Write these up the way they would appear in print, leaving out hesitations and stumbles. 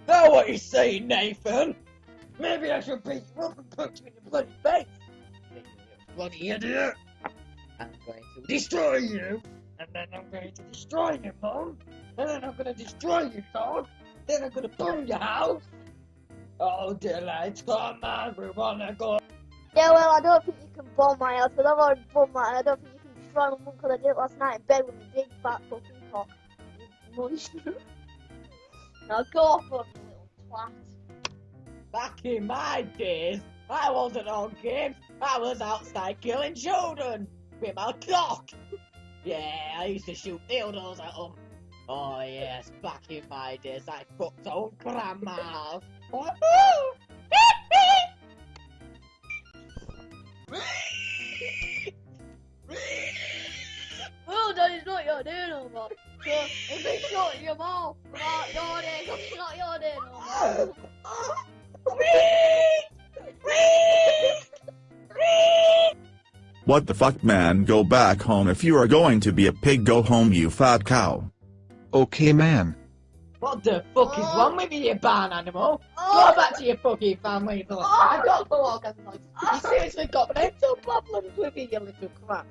Know what you're saying, Nathan? Maybe I should beat you up and punch you in the bloody face. You bloody idiot. I'm going to destroy you. And then I'm going to destroy your mum. And then I'm going to destroy your dog. Then I'm going to burn your house. Oh, delight, come on, we wanna go. Yeah, well, I don't think you can bomb my house, because I've already bombed mine. I don't think you can destroy my mum, because I did it last night in bed with my big fat fucking cock. You monster. Now go off on you little twat. Back in my days, I wasn't on games. I was outside killing children with my cock. Yeah, I used to shoot dildos at them. Oh yes, back in my days, I fucked old grandmas. Well, that is not your day no more. So, if it's not your mouth, not your day, it's not your day no more. What the fuck, man? Go back home. If you are going to be a pig, go home, you fat cow. Okay, man. What the fuck is wrong with you, you barn animal? Go back to your fucking family. I've got to walk as a noise. You seriously got mental problems with you, you little crap.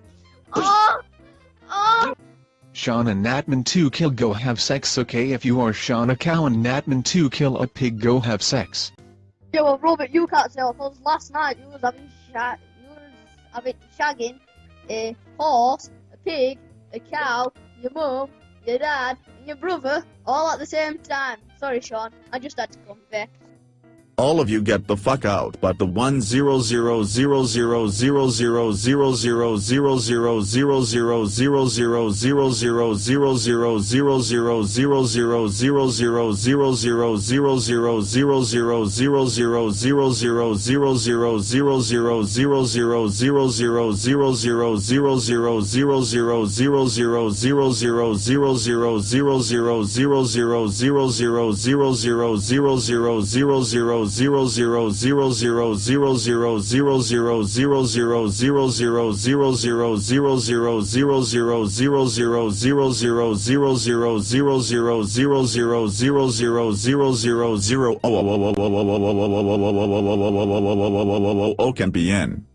Sean and Natman 2 kill go have sex. Okay, if you are Sean a cow and Natman 2 kill a pig, go have sex. Yeah, well, Robert, you can't tell, because last night you was having shagging a horse, a pig, a cow, your mum, your dad, and your brother, all at the same time. Sorry, Sean, I just had to come back. All of you get the fuck out, but the 0 can be in.